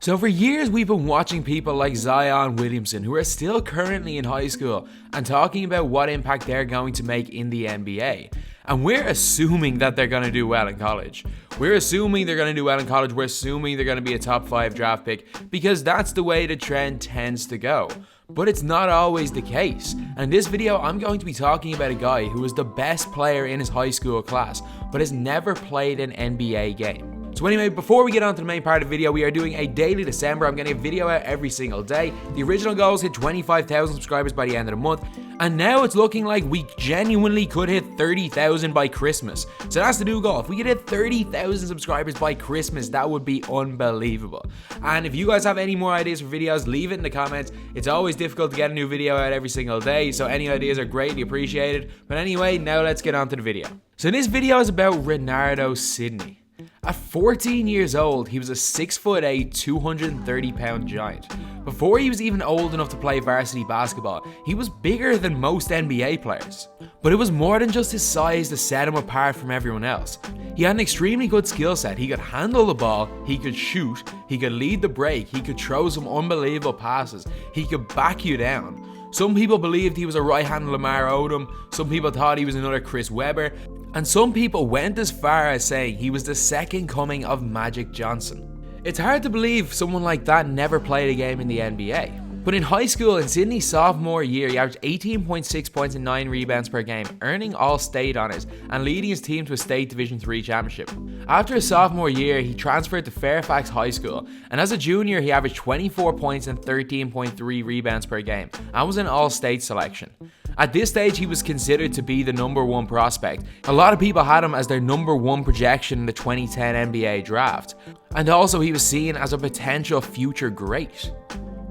So for years we've been watching people like Zion Williamson who are still currently in high school and talking about what impact they're going to make in the NBA. And we're assuming that they're going to do well in college. We're assuming they're going to do well in college. We're assuming they're going to be a top 5 draft pick because that's the way the trend tends to go. But it's not always the case. And in this video, I'm going to be talking about a guy who was the best player in his high school class, but has never played an NBA game. So anyway, before we get on to the main part of the video, we are doing a daily December. I'm getting a video out every single day. The original goal is hit 25,000 subscribers by the end of the month. And now it's looking like we genuinely could hit 30,000 by Christmas. So that's the new goal. If we could hit 30,000 subscribers by Christmas, that would be unbelievable. And if you guys have any more ideas for videos, leave it in the comments. It's always difficult to get a new video out every single day, so any ideas are greatly appreciated. But anyway, now let's get on to the video. So this video is about Renardo, Sydney. At 14 years old, he was a 6'8", 230-pound giant. Before he was even old enough to play varsity basketball, he was bigger than most NBA players. But it was more than just his size that set him apart from everyone else. He had an extremely good skill set. He could handle the ball, he could shoot, he could lead the break, he could throw some unbelievable passes, he could back you down. Some people believed he was a right-handed Lamar Odom, some people thought he was another Chris Webber, and some people went as far as saying he was the second coming of Magic Johnson. It's hard to believe someone like that never played a game in the NBA. But in high school, in Sydney's sophomore year, he averaged 18.6 points and 9 rebounds per game, earning all-state honors and leading his team to a state Division III championship. After his sophomore year, he transferred to Fairfax High School, and as a junior, he averaged 24 points and 13.3 rebounds per game, and was an all-state selection. At this stage, he was considered to be the number 1 prospect. A lot of people had him as their number 1 projection in the 2010 NBA draft, and also he was seen as a potential future great.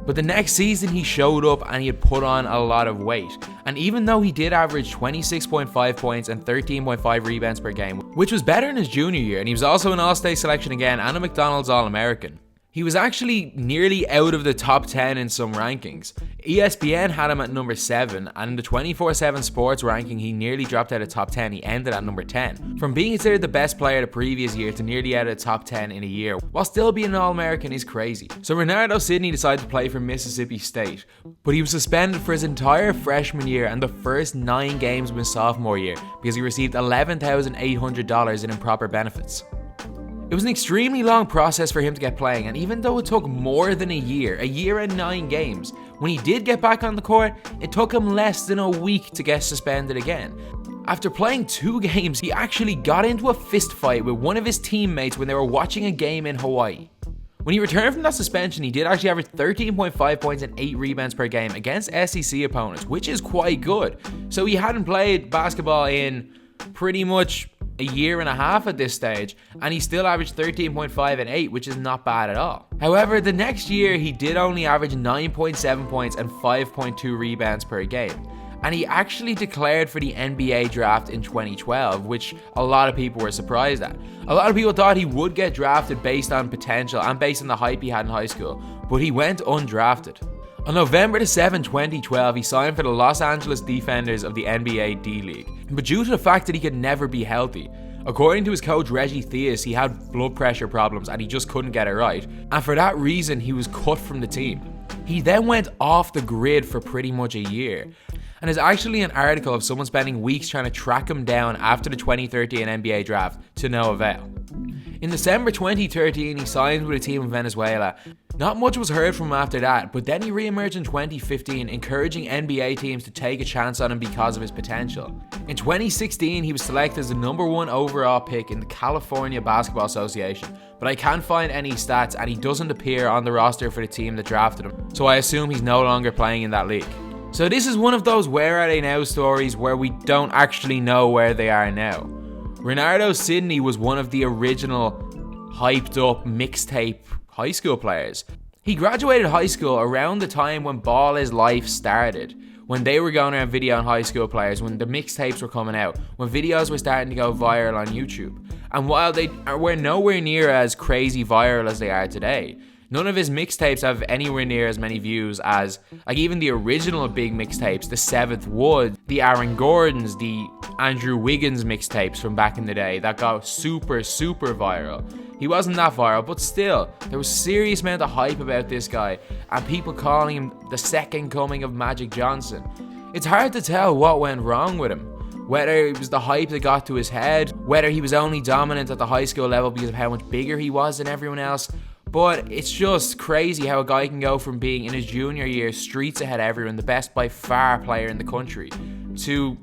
But the next season he showed up and he had put on a lot of weight. And even though he did average 26.5 points and 13.5 rebounds per game, which was better in his junior year, and he was also an All-State selection again and a McDonald's All-American, he was actually nearly out of the top 10 in some rankings. ESPN had him at number 7, and in the 24/7 Sports ranking, he nearly dropped out of top 10. He ended at number 10. From being considered the best player the previous year to nearly out of the top 10 in a year, while still being an All-American, is crazy. So Renardo Sydney decided to play for Mississippi State, but he was suspended for his entire freshman year and the first 9 games of his sophomore year because he received $11,800 in improper benefits. It was an extremely long process for him to get playing, and even though it took more than a year and 9 games, when he did get back on the court, it took him less than a week to get suspended again. After playing 2 games, he actually got into a fist fight with one of his teammates when they were watching a game in Hawaii. When he returned from that suspension, he did actually average 13.5 points and 8 rebounds per game against SEC opponents, which is quite good. So he hadn't played basketball in pretty much a year and a half at this stage, and he still averaged 13.5 and 8, which is not bad at all. However, the next year he did only average 9.7 points and 5.2 rebounds per game, and he actually declared for the NBA draft in 2012, which a lot of people were surprised at. A lot of people thought he would get drafted based on potential and based on the hype he had in high school, but he went undrafted. On November 7, 2012, he signed for the Los Angeles Defenders of the NBA D-League, but due to the fact that he could never be healthy, according to his coach Reggie Theus, he had blood pressure problems and he just couldn't get it right, and for that reason he was cut from the team. He then went off the grid for pretty much a year, and there's actually an article of someone spending weeks trying to track him down after the 2013 NBA draft to no avail. In December 2013, he signed with a team in Venezuela. Not much was heard from him after that, but then he re-emerged in 2015, encouraging NBA teams to take a chance on him because of his potential. In 2016, he was selected as the number 1 overall pick in the California Basketball Association, but I can't find any stats and he doesn't appear on the roster for the team that drafted him, so I assume he's no longer playing in that league. So this is one of those where are they now stories where we don't actually know where they are now. Renardo Sydney was one of the original hyped up mixtape high school players. He graduated high school around the time when ballislife started, when they were going around videoing high school players, when the mixtapes were coming out, when videos were starting to go viral on YouTube. And while they were nowhere near as crazy viral as they are today, none of his mixtapes have anywhere near as many views as, like, even the original big mixtapes, the 7th Wood, the Aaron Gordons, the Andrew Wiggins mixtapes from back in the day that got super viral. He wasn't that viral, but still, there was serious amount of hype about this guy, and people calling him the second coming of Magic Johnson. It's hard to tell what went wrong with him. Whether it was the hype that got to his head, whether he was only dominant at the high school level because of how much bigger he was than everyone else, but it's just crazy how a guy can go from being in his junior year streets ahead of everyone, the best by far player in the country, to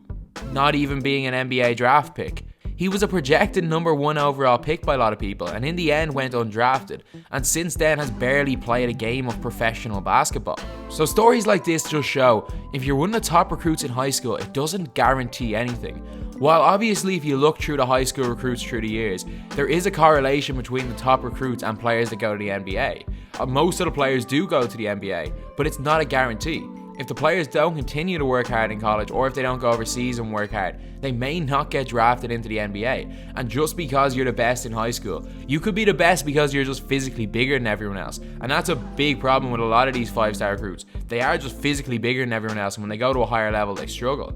not even being an NBA draft pick. He was a projected #1 overall pick by a lot of people, and in the end went undrafted, and since then has barely played a game of professional basketball. So stories like this just show, if you're one of the top recruits in high school, it doesn't guarantee anything. While obviously if you look through the high school recruits through the years, there is a correlation between the top recruits and players that go to the NBA. Most of the players do go to the NBA, but it's not a guarantee. If the players don't continue to work hard in college, or if they don't go overseas and work hard, they may not get drafted into the NBA. And just because you're the best in high school, you could be the best because you're just physically bigger than everyone else. And that's a big problem with a lot of these 5-star recruits. They are just physically bigger than everyone else, and when they go to a higher level, they struggle.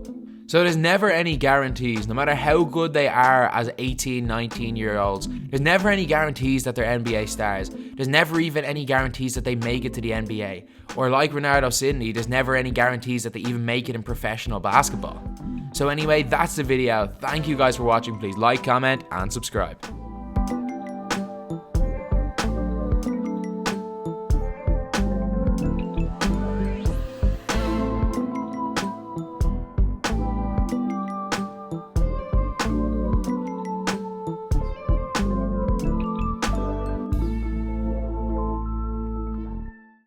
So there's never any guarantees, no matter how good they are as 18, 19-year-olds. There's never any guarantees that they're NBA stars. There's never even any guarantees that they make it to the NBA. Or like Renardo Sidney, there's never any guarantees that they even make it in professional basketball. So anyway, that's the video. Thank you guys for watching. Please like, comment, and subscribe.